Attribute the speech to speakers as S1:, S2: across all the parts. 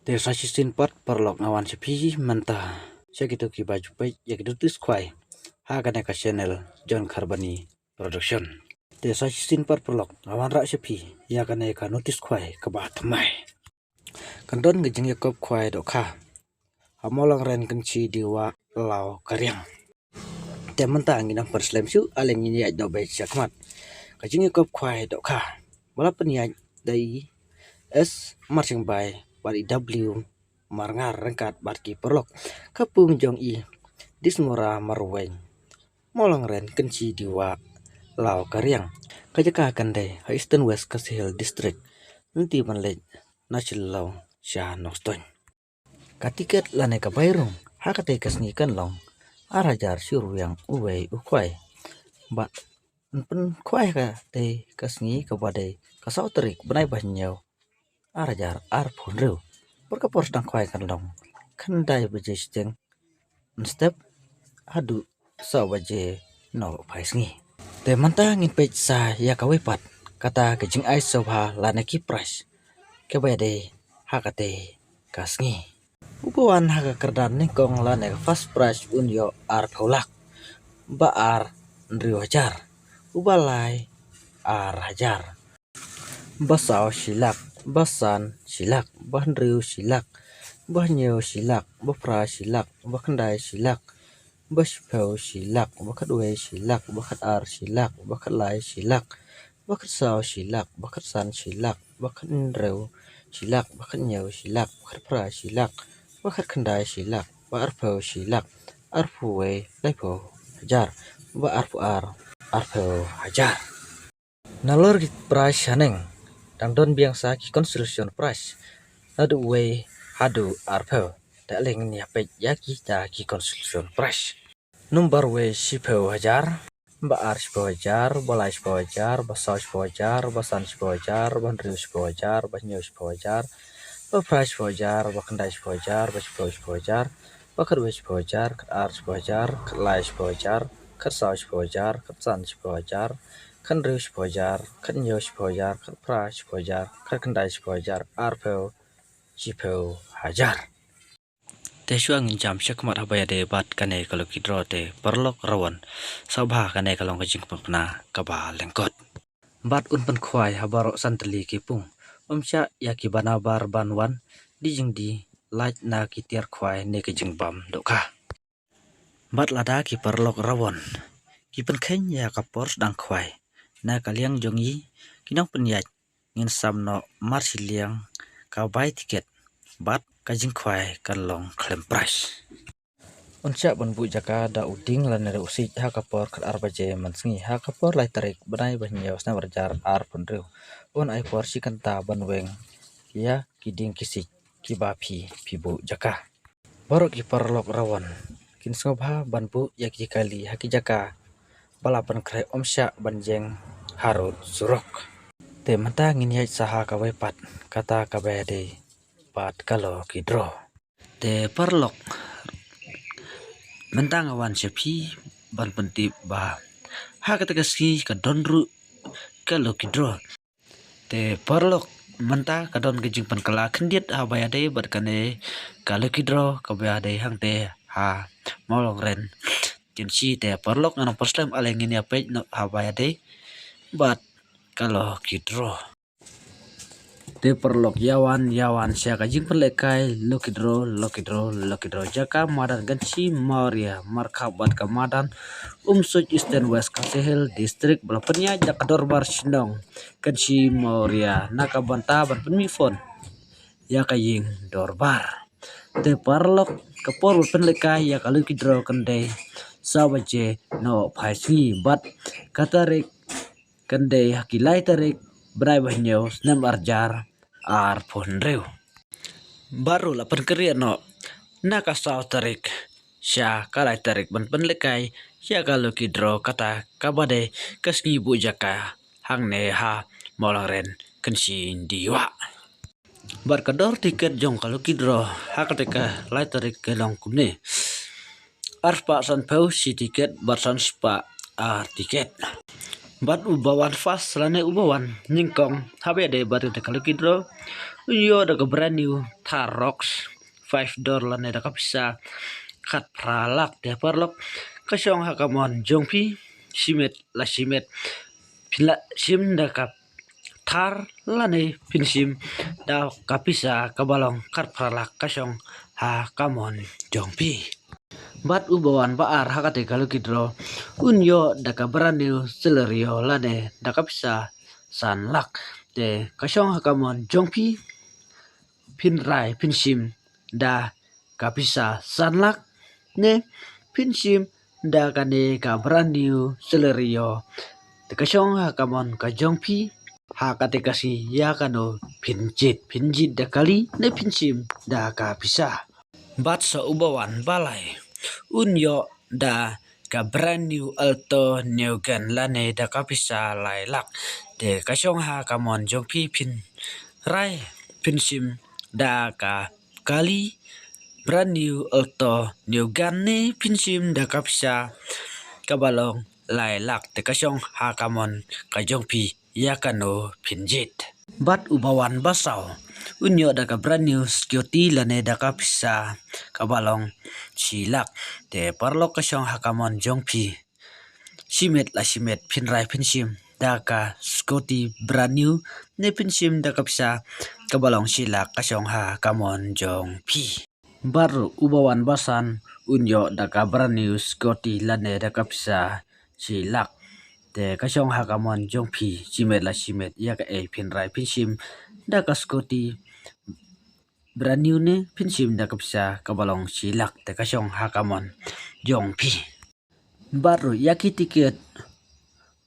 S1: Desa sisin pat perlok ngawan sepi mentah. Segitu ki baju baik ya gitu tis kwai. Hagan ka channel John Carboni Production. Desa sisin pat perlok ngawan rak sepi ya kan ka notis kwai ke bat mai. Kandon ngejeng yakop kwai dok ka. Hamolang ren kenci diwa lau karyang. Tem mentah nginang perslem su aleng ini aj do baik syakmat. Kajeng yakop kwai dok ka. Walaupun ya dari S marching by bari W marngar rengkat barki perlok kapung jong i dismora marweng molong ren kenci diwa lau karyang kajaka kandai Eastern West Kasihil District nanti manlej national law sya noston katiket lane ka bayrung hakate kasni kan long arajar syuru yang uwei ukwai ba pen kwai ka te kasni ka badai kasau terik benai banyau arajar arpun reu perkapor dang kwai kan long kandai baje steng step adu sa baje no paisngi te manta ngin pej sa ya kawe pat kata kejing ai sobha lanaki price ke bade hakate kasngi upawan haka kerdan ni kong lane first price unyo ar tholak ba ar ndrio hajar ubalai ar hajar basau silak basan silak bandriu silak bahnyo silak bapra silak bakandai silak bashpau silak bakadwe silak bakat ar silak bakat lai silak bakat sau silak bakat san silak bakat ndriu silak bakat nyo silak bakat pra silak bakat kandai silak ba arpau silak arpuwe laipo hajar ba arpu arpau hajar nalor price haneng dangdon biangsa ki construction price adu we hadu arpo tak leng ni apet yaki ta ki construction price number we sipau hajar ba ar sipau hajar balai sipau hajar basau sipau hajar basan sipau hajar bandriu sipau hajar banyo sipau hajar ba price sipau hajar ba kandai sipau hajar ba sipau hajar ba kadwe sipau hajar kat ar sipau hajar kat lai sipau hajar kat sau sipau hajar kat san sipau hajar kan riu sipau hajar kan nyo sipau hajar kan pra sipau hajar kan kandai sipau hajar arpau sipau hajar te syuang jam syakmat habaya de bat kane kalau kidro te perlok rawan sabha kane kalau kajing pena kaba lengkot bat unpan khwai habaro santali kipung omsya yaki banabar banwan dijing di light na kitiar khwai ne kajing bam doka bat lada ki perlok rawan kipen kenya kapor dang khwai na kaliang jongi kinang penyaj ngin samno marsiliang ka bai tiket bat kajing khwai kan long klem price unsya banbu jaka da uding lanere usik ha kapor kat arbaje mansngi ha kapor lai tarik banai banyaw sna berjar ar pundru on ai por sikanta banweng ya kiding kisik kibapi pibu jaka borok ki perlok rawan kin sobha banbu yaki kali haki jaka balapan krai omsya banjeng harut surok te mata ngin yai saha kawe pat kata kabede pat kalau kidro te perlok mentang awan sepi ban pentip ba ha kata kaski kadonru kalau kidro te perlok menta kadon kejing pan kala kendiet abayade bat kane kalau kidro kabayade hang te ha molong ren kenci te perlok ngana perslem aleng ini apej no abayade bat kalau kidro te perlok yawan sia kajing pelekai lokidro jaka madan ganci maria markabat kamadan umsuj Eastern West Kasihil District belapenya jakador bar sindong ganci maria nakabanta ban penmifon ya kaying dorbar te perlok kapor penlekai ya kalau kidro kende sawaje no phaisi bat katarik kende hakilai tarik berai banyo snam arjar ar ponreu baru lapan keria no nakasau tarik sya kalai tarik ban penlekai ya kalau kidro kata kabade kasngi bu jaka hang ne ha molaren kensi diwa bar kador tiket jong kalau kidro hakateka lai tarik kelong kumne arpa san pau si tiket bar san spa ar tiket bat ubawan fast lane ubawan ningkong habe de batu te kalau kidro yo da ka brand new Tharox 5 door lane da ka bisa kat pralak de parlok kasyong hakamon jongpi simet la simet pila sim da ka thar lane pinsim da ka bisa kabalong kat pralak kasyong hakamon jongpi bat ubawan baar hakate kalau kidro unyo daka brandil celerio lane daka bisa sanlak de kasyong hakamon jongpi pinrai pinsim da kapisa sanlak ne pinsim da kane ka brandil celerio de kasyong hakamon ka jongpi hakate kasi ya kano pinjit da kali ne pinsim da kapisa bat sa ubawan balai unyo da ka brand new alto neugan lane da kapisa lailak de kasyong ha kamon jongpi pin rai pinsim da ka kali brand new alto neugan ne pinsim da kapisa kabalong lailak de kasyong ha kamon ka jongpi ya kano pinjit bat ubawan basau unyo da ka brand new security lane da kapisa kabalong silak de parlok kasyong hakamon jongpi simet la simet pinrai pinsim daka scotty brand new ne pinsim daka bisa kabalong silak kasyong hakamon jongpi baru ubawan basan unyo daka brand new scotty lane daka bisa silak de kasyong hakamon jongpi simet la simet ya ka pinrai pinsim daka scotty brand new ne pinsim da kapsa kabalong silak te kasyong hakamon jongpi baru yaki tiket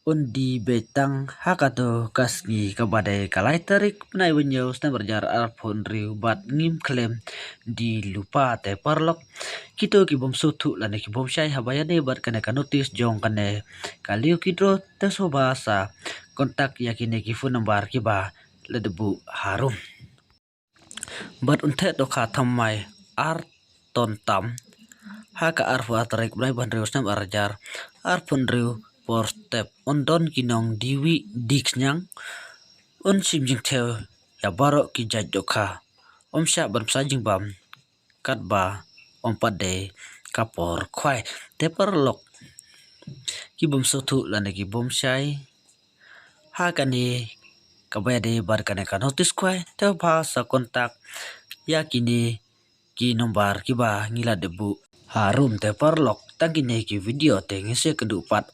S1: undi betang hakato kasgi kabadai kalai tarik penai wenyo sna berjar arpon riu bat ngim klem di lupa te parlok kito ki bom sutu lane ki bom syai habaya de bat kane ka notis jong kane kaliu kidro te sobasa kontak yakine ki phone number ki ba ledebu harum bat unthe to kha thammai ar ton tam haka arfu atarik brai ban riu snam arjar arpun riu por step ondon kinong diwi diksnyang on simjing theo ya baro ki jajokha omsha ban sajing bam katba ompade kapor khwai teper lok ki bom sothu lane ki bom sai hakane kabade bar kane ka notice khwai te ba sa kontak yakini ki nomor ki ba ngila debu harum te parlok tagine ki video te ngese kedupat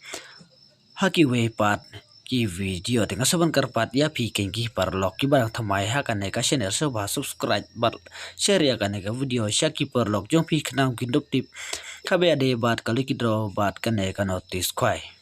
S1: haki we pat ki video te ngasaban karpat ya pi kengi parlok ki barang thamai hakane ka channel so ba subscribe bat share ya kane ka video shaki parlok jong pi khnang ki dop tip khabe ade bat kali ki dro bat kane ka notice khwai